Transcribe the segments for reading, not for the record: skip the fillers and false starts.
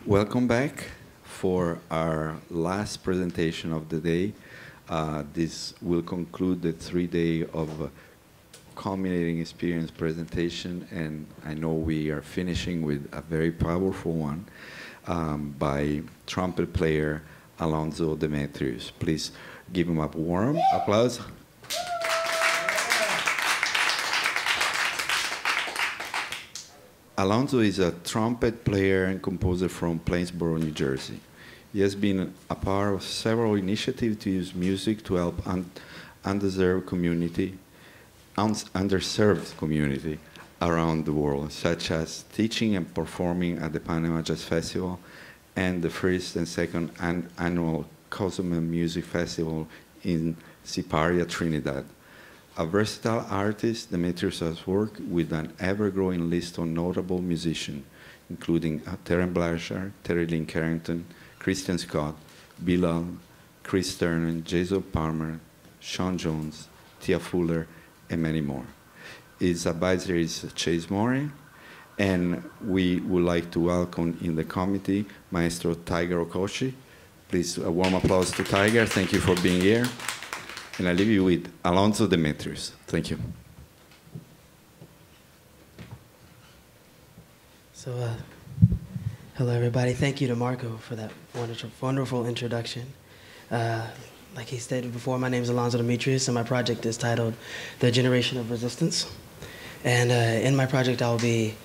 Welcome back for our last presentation of the day. This will conclude the 3-day of culminating experience presentation, and I know we are finishing with a very powerful one by trumpet player Alonso Demetrius. Please give him a warm applause. Alonso is a trumpet player and composer from Plainsboro, New Jersey. He has been a part of several initiatives to use music to help underserved community around the world, such as teaching and performing at the Panama Jazz Festival and the first and second annual Cozumel Music Festival in Siparia, Trinidad. A versatile artist, Demetrius has worked with an ever-growing list of notable musicians, including Terence Blanchard, Terry Lynn Carrington, Christian Scott, Bilal, Chris Turner, Jason Palmer, Sean Jones, Tia Fuller, and many more. His advisor is Chase Morin, and we would like to welcome in the committee Maestro Tiger Okoshi. Please, a warm applause to Tiger. Thank you for being here. And I leave you with Alonso Demetrius. Thank you. So, hello everybody. Thank you to Marco for that wonderful introduction. Like he stated before, my name is Alonso Demetrius, and my project is titled The Generation of Resistance. And in my project, I'll be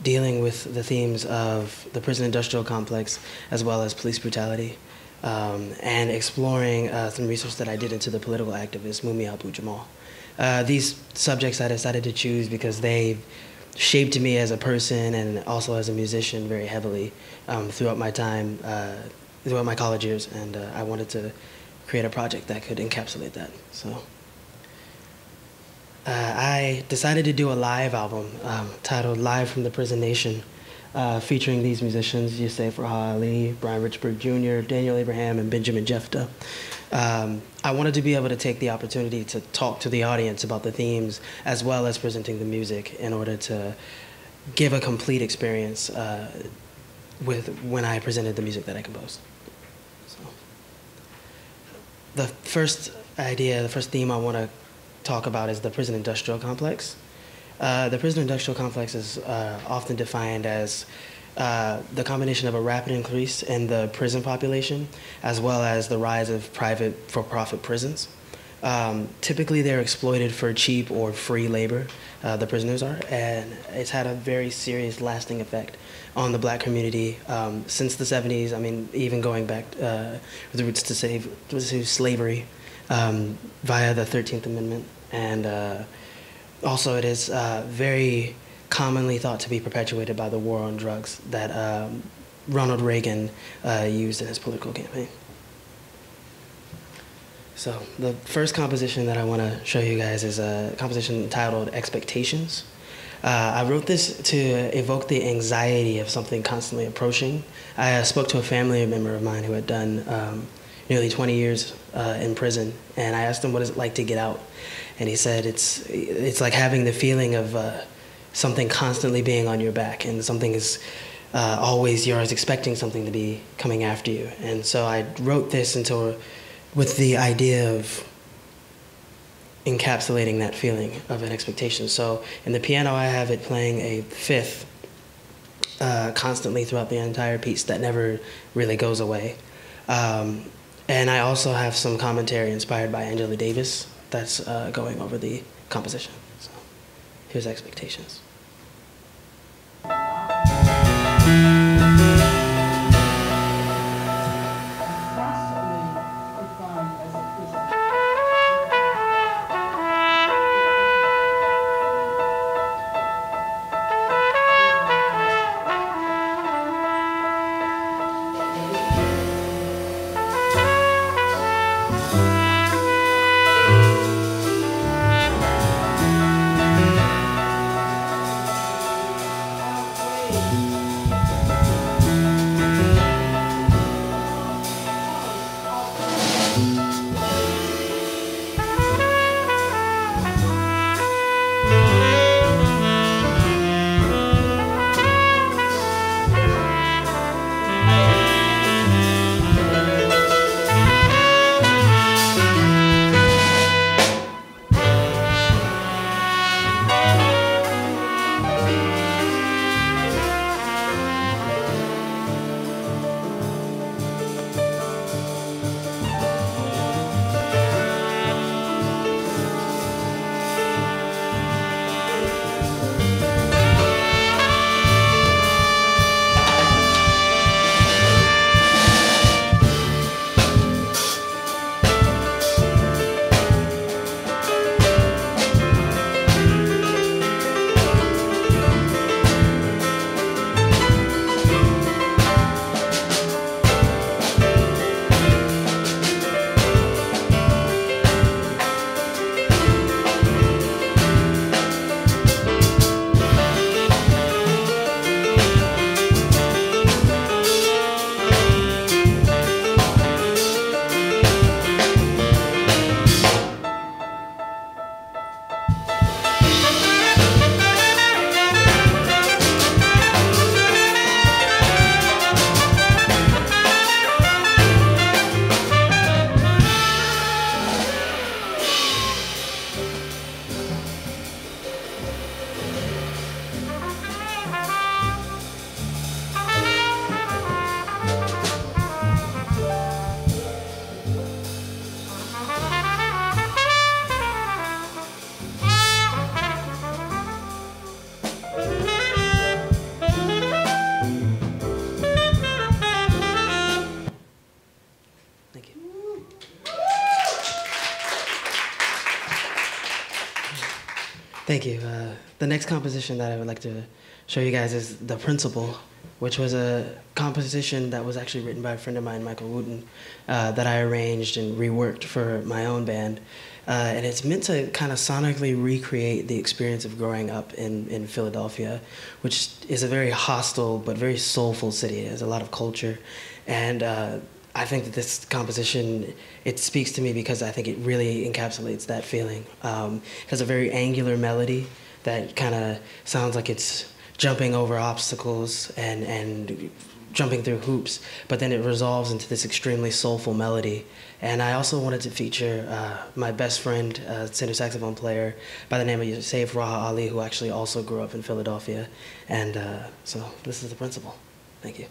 dealing with the themes of the prison industrial complex as well as police brutality. And exploring some research that I did into the political activist Mumia Abu-Jamal. These subjects I decided to choose because they shaped me as a person and also as a musician very heavily throughout my time, throughout my college years, and I wanted to create a project that could encapsulate that. So I decided to do a live album titled Live from the Prison Nation, featuring these musicians, Yusef Raha Ali, Brian Richburg Jr., Daniel Abraham, and Benjamin Jefta. I wanted to be able to take the opportunity to talk to the audience about the themes as well as presenting the music in order to give a complete experience when I presented the music that I composed. So, the first theme I want to talk about is the prison industrial complex. The prison industrial complex is often defined as the combination of a rapid increase in the prison population as well as the rise of private for-profit prisons. Typically, they're exploited for cheap or free labor, the prisoners are, and it's had a very serious lasting effect on the black community since the 70s. I mean, even going back the roots to slavery via the 13th Amendment. And also, it is very commonly thought to be perpetuated by the war on drugs that Ronald Reagan used in his political campaign. So the first composition that I want to show you guys is a composition titled Expectations. I wrote this to evoke the anxiety of something constantly approaching. I spoke to a family member of mine who had done nearly 20 years in prison, and I asked him, what is it like to get out? And he said, it's like having the feeling of something constantly being on your back, and something is always, you're always expecting something to be coming after you. And so I wrote this with the idea of encapsulating that feeling of an expectation. So in the piano, I have it playing a fifth constantly throughout the entire piece that never really goes away. And I also have some commentary inspired by Angela Davis that's going over the composition. So here's Expectations. Thank you. The next composition that I would like to show you guys is The Principle, which was a composition that was actually written by a friend of mine, Michael Wooten, that I arranged and reworked for my own band. And it's meant to kind of sonically recreate the experience of growing up in Philadelphia, which is a very hostile but very soulful city. It has a lot of culture. And I think that this composition, it speaks to me because I think it really encapsulates that feeling. It has a very angular melody that kind of sounds like it's jumping over obstacles and jumping through hoops, but then it resolves into this extremely soulful melody. And I also wanted to feature my best friend, tenor saxophone player by the name of Yusef Raha Ali, who actually also grew up in Philadelphia. And so this is The Principle. Thank you.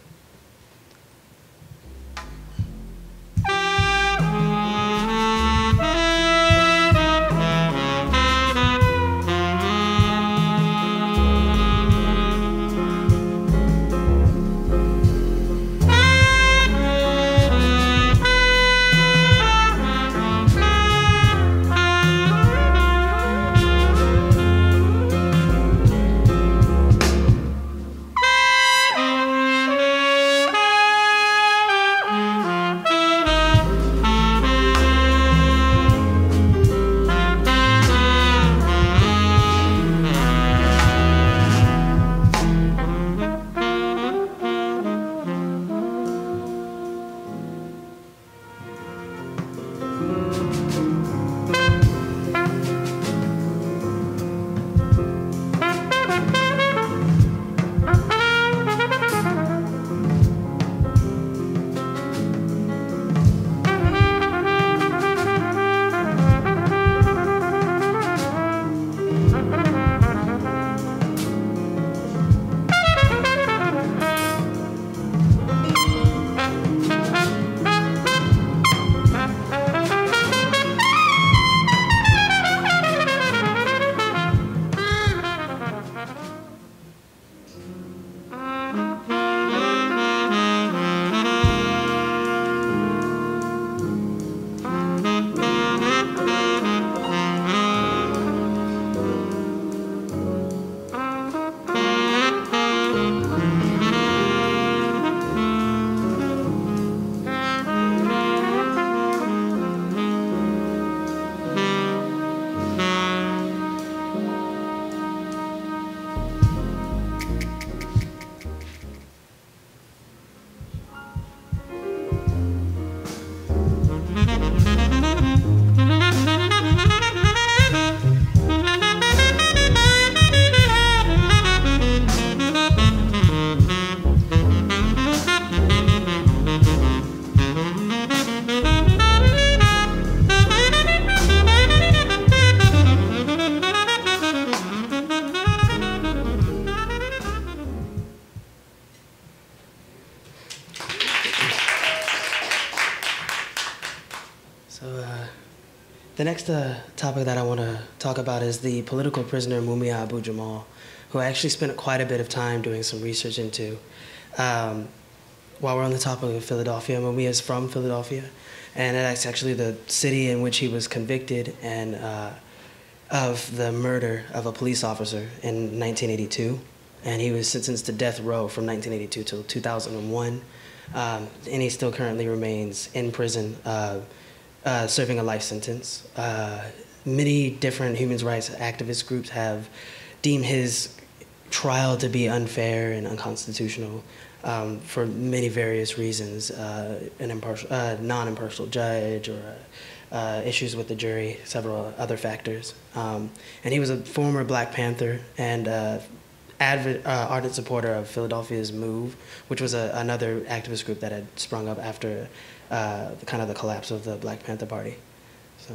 The next topic that I want to talk about is the political prisoner Mumia Abu-Jamal, who I actually spent quite a bit of time doing some research into. While we're on the topic of Philadelphia, Mumia is from Philadelphia, and that's actually the city in which he was convicted and of the murder of a police officer in 1982, and he was sentenced to death row from 1982 till 2001, and he still currently remains in prison serving a life sentence. Many different human rights activist groups have deemed his trial to be unfair and unconstitutional for many various reasons, non-impartial judge or issues with the jury, several other factors. And he was a former Black Panther and ardent supporter of Philadelphia's Move, which was another activist group that had sprung up after kind of the collapse of the Black Panther Party. So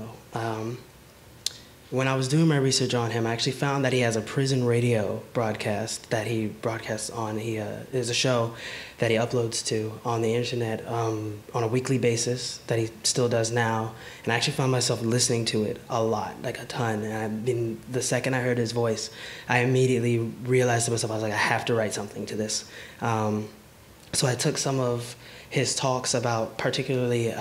when I was doing my research on him, I actually found that he has a prison radio broadcast that he broadcasts on. There's a show that he uploads to on the internet on a weekly basis that he still does now. And I actually found myself listening to it a lot, like a ton. And the second I heard his voice, I immediately realized to myself, I was like, I have to write something to this. So I took some of his talks about particularly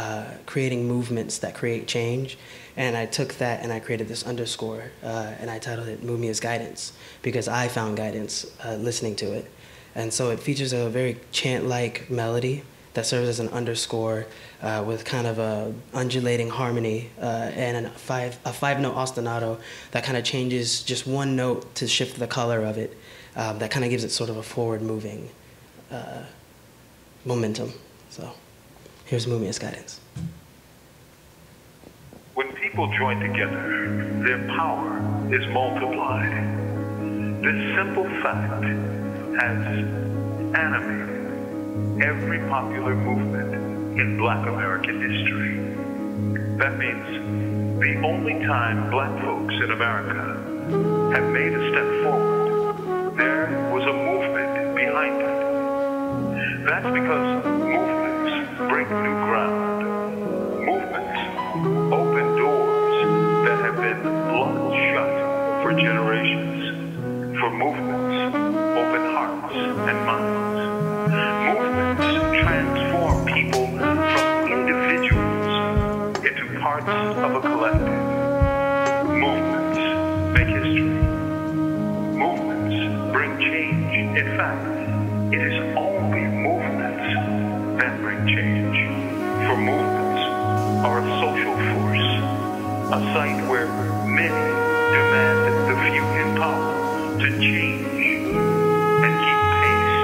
creating movements that create change, and I took that and I created this underscore, and I titled it Mumia's Guidance, because I found guidance listening to it. And so it features a very chant-like melody that serves as an underscore with kind of a undulating harmony and a five-note ostinato that kind of changes just one note to shift the color of it. That kind of gives it sort of a forward-moving momentum. So here's Mumia's Guidance. When people join together, their power is multiplied. This simple fact has animated every popular movement in Black American history. That means the only time Black folks in America have made a step forward, there was a movement behind it. That's because movements break new ground. Movements open doors that have been locked shut for generations. For movements open hearts and minds. Movements transform people from individuals into parts of a collective. Movements make history. Movements bring change. In fact, it is only movements that bring change. For movements are a social force, a site where many demand the few in power to change and keep pace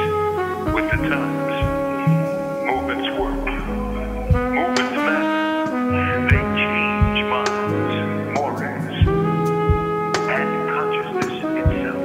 with the times. Movements work. Movements matter. They change minds, mores, and consciousness itself.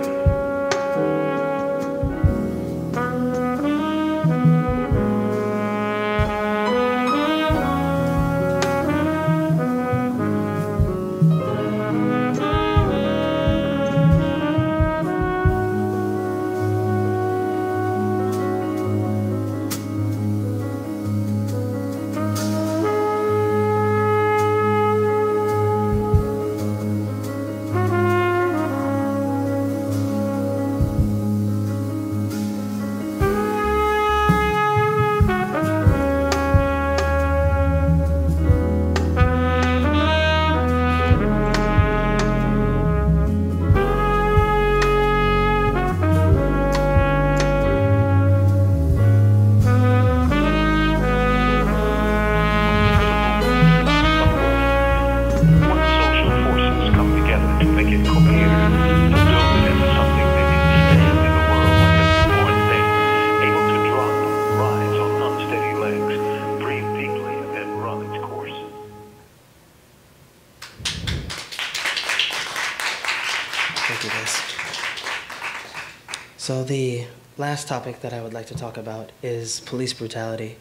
So the last topic that I would like to talk about is police brutality,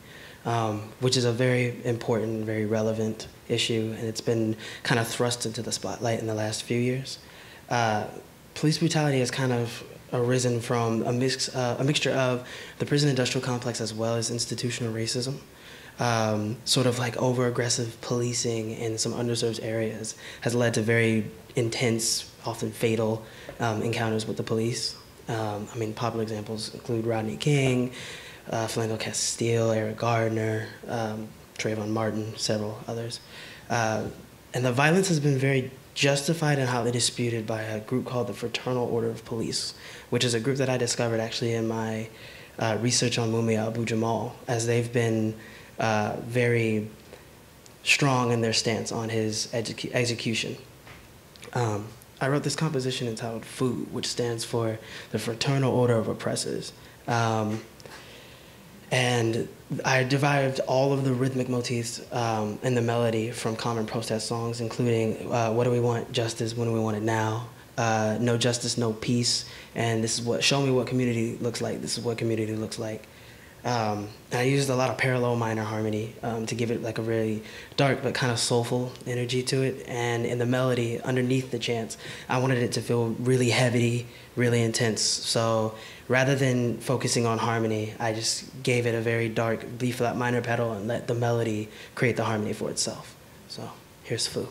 which is a very important, very relevant issue, and it's been kind of thrust into the spotlight in the last few years. Police brutality has kind of arisen from a mixture of the prison industrial complex as well as institutional racism. Sort of like over-aggressive policing in some underserved areas has led to very intense, often fatal encounters with the police. I mean, popular examples include Rodney King, Philando Castile, Eric Gardner, Trayvon Martin, several others. And the violence has been very justified and hotly disputed by a group called the Fraternal Order of Police, which is a group that I discovered actually in my research on Mumia Abu-Jamal, as they've been very strong in their stance on his execution. I wrote this composition entitled Food, which stands for the Fraternal Order of Oppressors. And I derived all of the rhythmic motifs and the melody from common protest songs, including What Do We Want? Justice, When Do We Want It Now? No Justice, No Peace, and this is what, Show Me What Community Looks Like, This Is What Community Looks Like. And I used a lot of parallel minor harmony to give it like a really dark but kind of soulful energy to it. And in the melody, underneath the chants, I wanted it to feel really heavy, really intense. So rather than focusing on harmony, I just gave it a very dark B-flat minor pedal and let the melody create the harmony for itself. So here's Fu.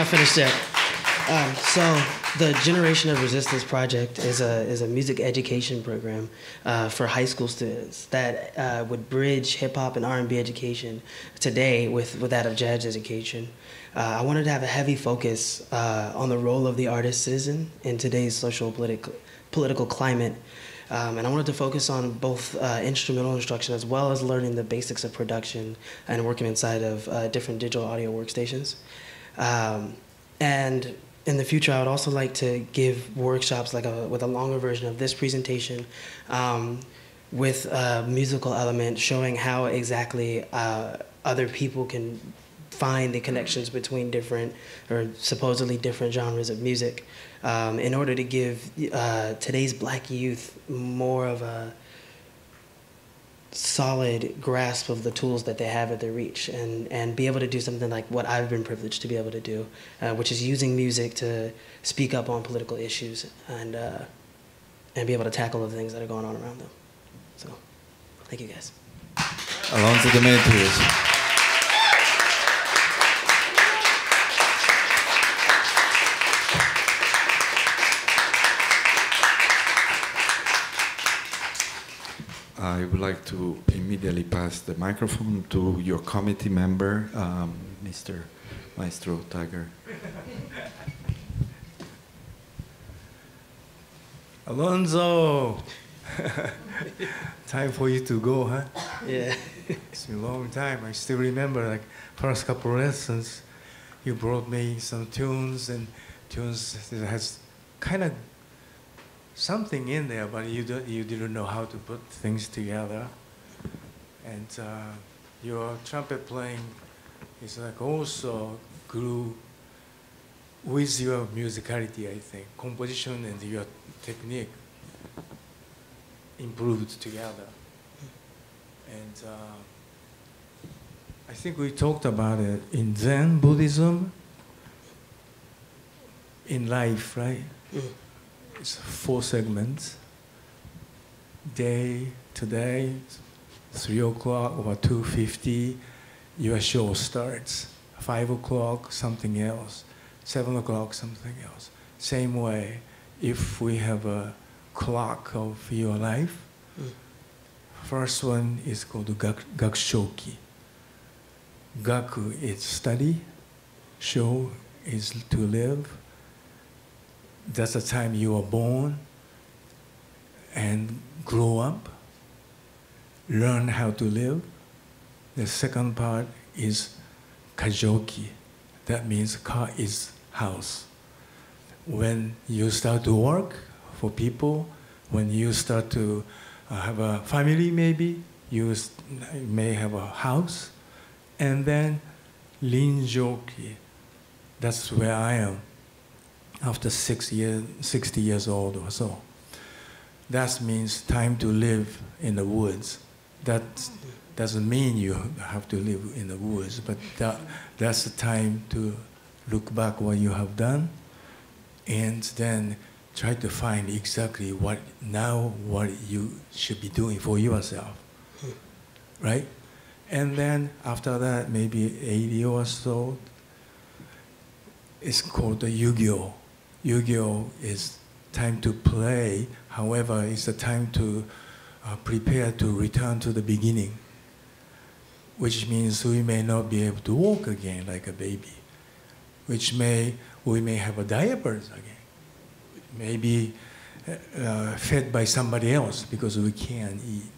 not finished yet. So the Generation of Resistance Project is a music education program for high school students that would bridge hip hop and R&B education today with that of jazz education. I wanted to have a heavy focus on the role of the artist citizen in today's social political climate. And I wanted to focus on both instrumental instruction as well as learning the basics of production and working inside of different digital audio workstations. And in the future, I would also like to give workshops with a longer version of this presentation with a musical element showing how exactly other people can find the connections between different or supposedly different genres of music in order to give today's Black youth more of a solid grasp of the tools that they have at their reach and be able to do something like what I've been privileged to be able to do, which is using music to speak up on political issues and be able to tackle the things that are going on around them. So, thank you guys. Alonzo Demetrius. I would like to immediately pass the microphone to your committee member, Mr. Maestro Tiger. Alonzo! Time for you to go, huh? Yeah. It's been a long time. I still remember, like, first couple lessons, you brought me some tunes that has kind of something in there, but you didn't know how to put things together. And your trumpet playing is like also grew with your musicality, I think. Composition and your technique improved together. And I think we talked about it in Zen Buddhism, in life, right? It's 4 segments. Day, today, 3 o'clock or 2:50, your show starts. 5 o'clock, something else. 7 o'clock, something else. Same way, if we have a clock of your life, first one is called Gakushoki. Gaku is study, Sho is to live. That's the time you are born and grow up, learn how to live. The second part is Kajoki. That means ka is house. When you start to work for people, when you start to have a family maybe, you may have a house. And then Rinjoki, that's where I am. After 60 years old or so. That means time to live in the woods. That doesn't mean you have to live in the woods, but that's the time to look back what you have done and then try to find exactly what you should be doing for yourself, right? And then after that, maybe 80 or so, it's called the Yu-Gi-Oh! Yu-Gi-Oh! Is time to play, however, it's a time to prepare to return to the beginning, which means we may not be able to walk again like a baby, we may have a diapers again, maybe fed by somebody else because we can't eat.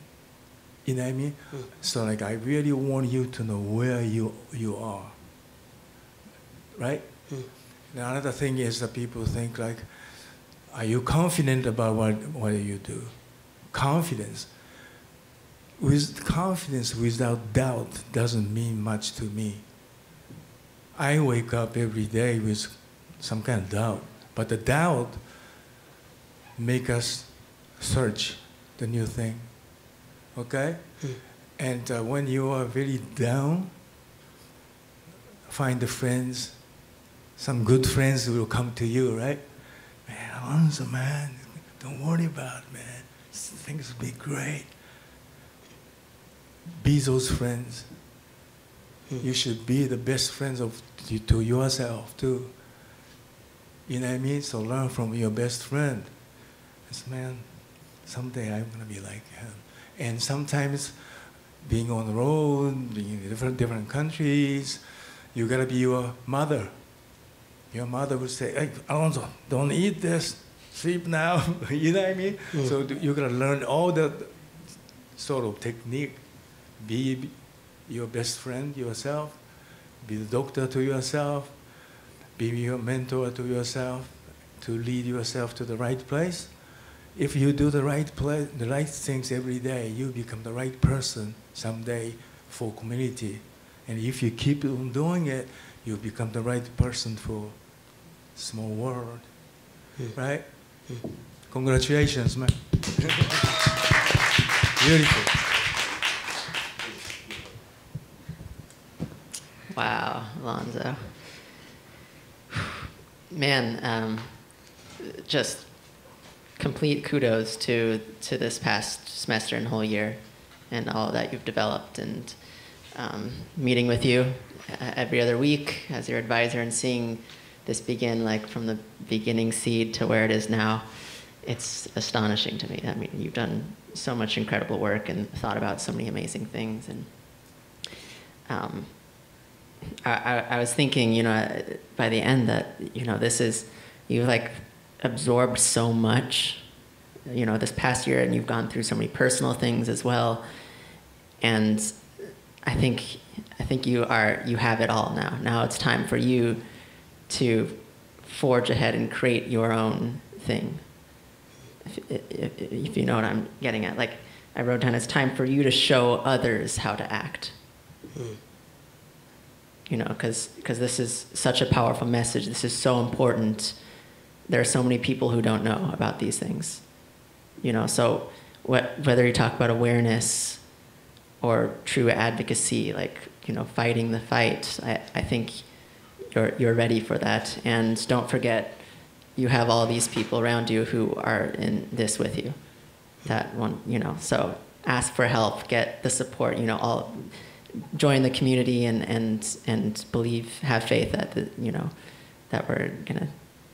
You know what I mean? So like I really want you to know where you are, right? Now, another thing is that people think like, are you confident about what you do? Confidence. With confidence without doubt doesn't mean much to me. I wake up every day with some kind of doubt, but the doubt make us search the new thing, okay? And when you are very down, find the friends. Some good friends will come to you, right? Man, Alonzo, man, don't worry about it, man. Things will be great. Be those friends. You should be the best friends to yourself too. You know what I mean? So learn from your best friend. Yes, man, someday I'm gonna be like him. And sometimes being on the road, being in different countries, you gotta be your mother. Your mother would say, "Hey, Alonso, don't eat this. Sleep now." You know what I mean? So you gotta learn all that sort of technique. Be your best friend yourself. Be the doctor to yourself. Be your mentor to yourself. To lead yourself to the right place. If you do the right things every day, you become the right person someday for community. And if you keep on doing it, you become the right person for small world. Right? Congratulations, man. Beautiful. Wow, Alonso. Man, just complete kudos to this past semester and whole year and all that you've developed, and meeting with you every other week as your advisor and seeing this begin like from the beginning seed to where it is now. It's astonishing to me. I mean, you've done so much incredible work and thought about so many amazing things. And I was thinking, you know, by the end that, you know, you've like absorbed so much, you know, this past year, and you've gone through so many personal things as well. And I think you have it all now. Now it's time for you to forge ahead and create your own thing. If you know what I'm getting at. Like I wrote down, it's time for you to show others how to act. You know, because this is such a powerful message. This is so important. There are so many people who don't know about these things. You know, so whether you talk about awareness or true advocacy, like, you know, fighting the fight, I think you're ready for that. And don't forget, you have all these people around you who are in this with you. That one, you know, so ask for help, get the support, you know, join the community and believe, have faith that, you know, that we're gonna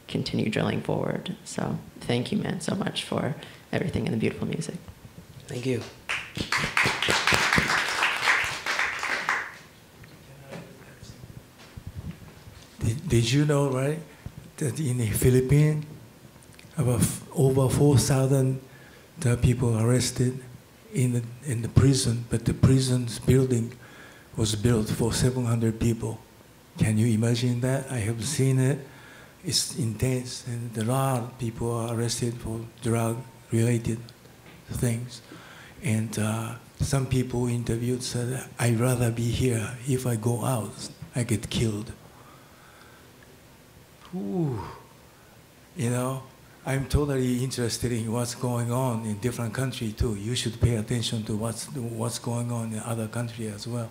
continue drilling forward. So thank you, man, so much for everything and the beautiful music. Thank you. Did you know, right, that in the Philippines, about over 4,000 people arrested in the prison, but the prison's building was built for 700 people. Can you imagine that? I have seen it. It's intense, and a lot of people are arrested for drug-related things. And some people interviewed said, "I'd rather be here. If I go out, I get killed." Ooh. You know, I'm totally interested in what's going on in different countries too. You should pay attention to what's going on in other countries as well.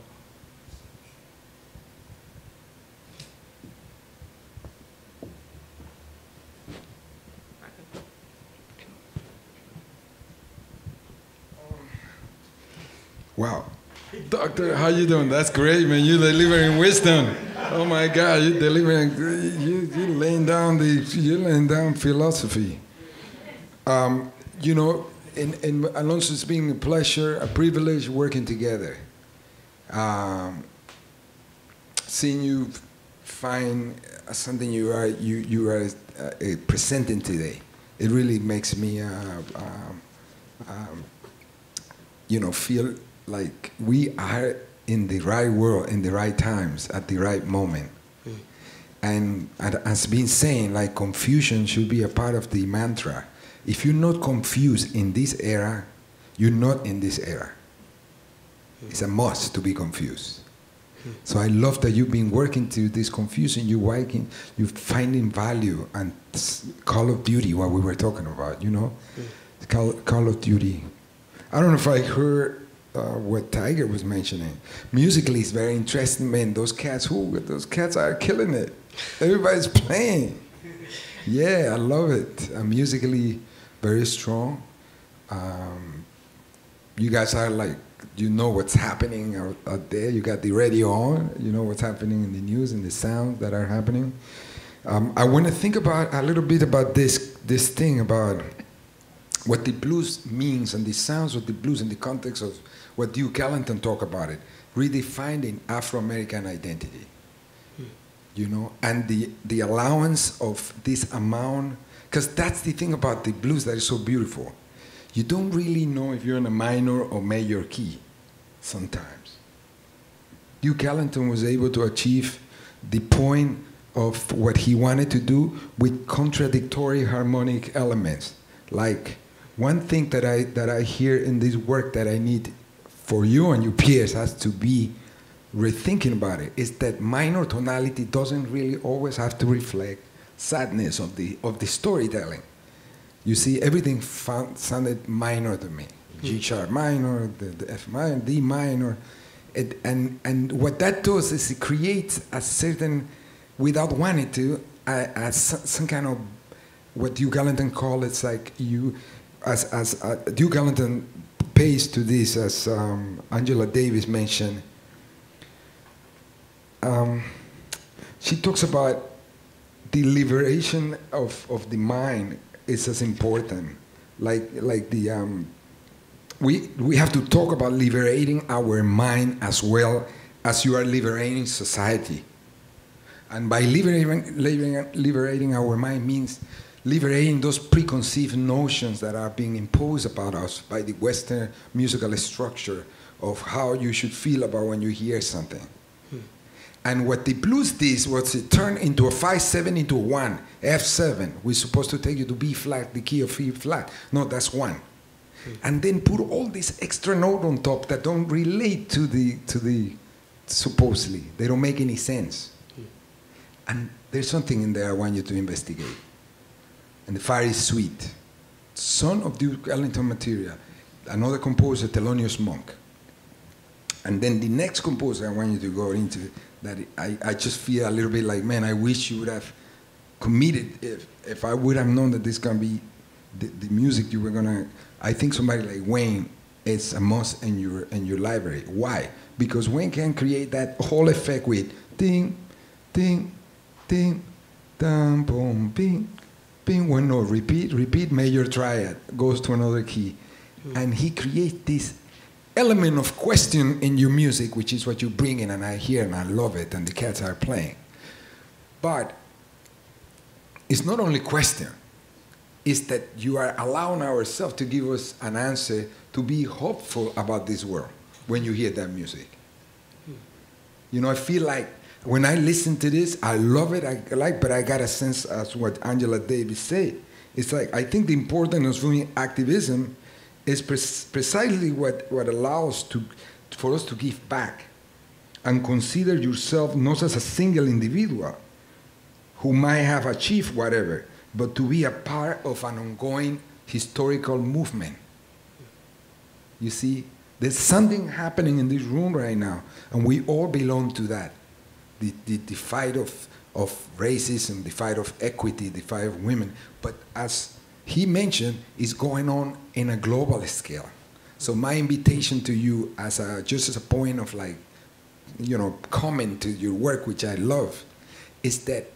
Wow. Doctor, how you doing? That's great, man. You're delivering wisdom. Oh my God, you're delivering, you're laying down philosophy. You know, and Alonso, it's been a pleasure, a privilege working together. Seeing you find something you are presenting today, it really makes me, you know, feel like we are in the right world, in the right times, at the right moment. And as been saying, like, confusion should be a part of the mantra. If you're not confused in this era, you're not in this era. It's a must to be confused. So I love that you've been working to this confusion, you're finding value, and Call of Duty, what we were talking about, you know? Call of Duty. I don't know if I heard what Tiger was mentioning. Musically, it's very interesting, man. Those cats are killing it. Everybody's playing. Yeah, I love it. Musically, very strong. You guys are like you know what's happening out there. You got the radio on. You know what's happening in the news and the sounds that are happening. I want to think about a little bit about this thing about what the blues means and the sounds of the blues in the context of what Duke Ellington talked about it, redefining Afro-American identity. You know, and the allowance of this amount, because that's the thing about the blues that is so beautiful. You don't really know if you're in a minor or major key sometimes. Duke Ellington was able to achieve the point of what he wanted to do with contradictory harmonic elements. Like one thing that I hear in this work that I need for you and your peers has to be rethinking about it is that minor tonality doesn't really always have to reflect sadness of the storytelling. You see, everything sounded minor to me. G sharp minor, the F minor, D minor, and what that does is it creates a certain, without wanting to, some kind of what Duke Ellington called it's like you, as Duke Ellington pays to this, as Angela Davis mentioned. She talks about the liberation of the mind is as important. Like the we have to talk about liberating our mind as well as you are liberating society. And by liberating our mind means liberating those preconceived notions that are being imposed about us by the Western musical structure of how you should feel about when you hear something. And what the blues did was it turned into a 5/7 into a 1, F7. We're supposed to take you to B flat, the key of E flat. No, that's 1. And then put all this extra note on top that don't relate to the supposedly. They don't make any sense. And there's something in there I want you to investigate. And the fire is sweet. Son of Duke Ellington material. Another composer, Thelonious Monk. And then the next composer I want you to go into that I just feel a little bit like, man, I wish you would have committed if I would have known that this can be the music you were gonna. I think somebody like Wayne is a must in your library. Why? Because Wayne can create that whole effect with ding, ding, ding, dum, boom, bing, bing. One note, repeat, major triad goes to another key, and he creates this element of question in your music, which is what you bring in, and I hear and I love it, and the cats are playing. But it's not only question, it's that you are allowing ourselves to give us an answer to be hopeful about this world when you hear that music. You know, I feel like when I listen to this, I love it, but I got a sense as what Angela Davis said. It's like, I think the importance of doing activism is precisely what allows for us to give back and consider yourself not as a single individual who might have achieved whatever, but to be a part of an ongoing historical movement. You see, there's something happening in this room right now, and we all belong to that. The fight of racism, the fight of equity, the fight of women, but as he mentioned, is going on in a global scale. So my invitation to you, just as a point of like, you know, comment to your work, which I love, is that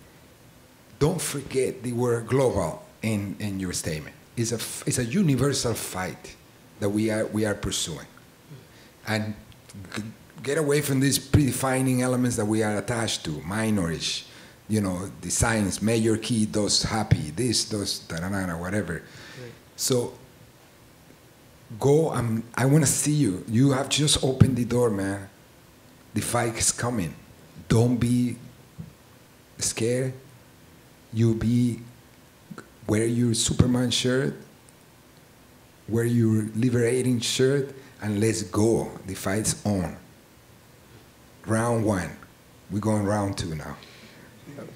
don't forget the word global in your statement. It's a universal fight that we are pursuing, and get away from these predefining elements that we are attached to, minorish. You know, the science, major key does happy, this does da-da-da, whatever. Right. So go, I want to see you. You have just opened the door, man. The fight is coming. Don't be scared. You wear your Superman shirt, wear your liberating shirt, and let's go. The fight's on. Round 1. We're going round 2 now.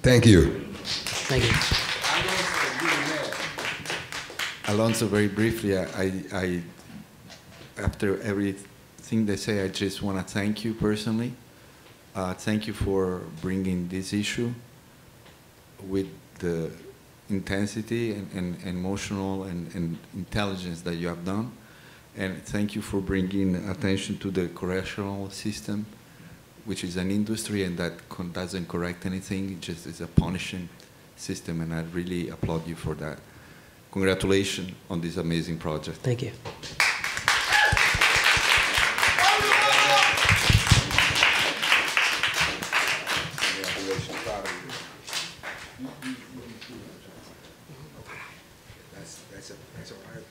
Thank you. Thank you. Alonso, very briefly, I after everything they say, I just want to thank you personally. Thank you for bringing this issue with the intensity and emotional and intelligence that you have done. And thank you for bringing attention to the correctional system, which is an industry and that doesn't correct anything, it just is a punishing system, and I really applaud you for that. Congratulations on this amazing project. Thank you. That's a part.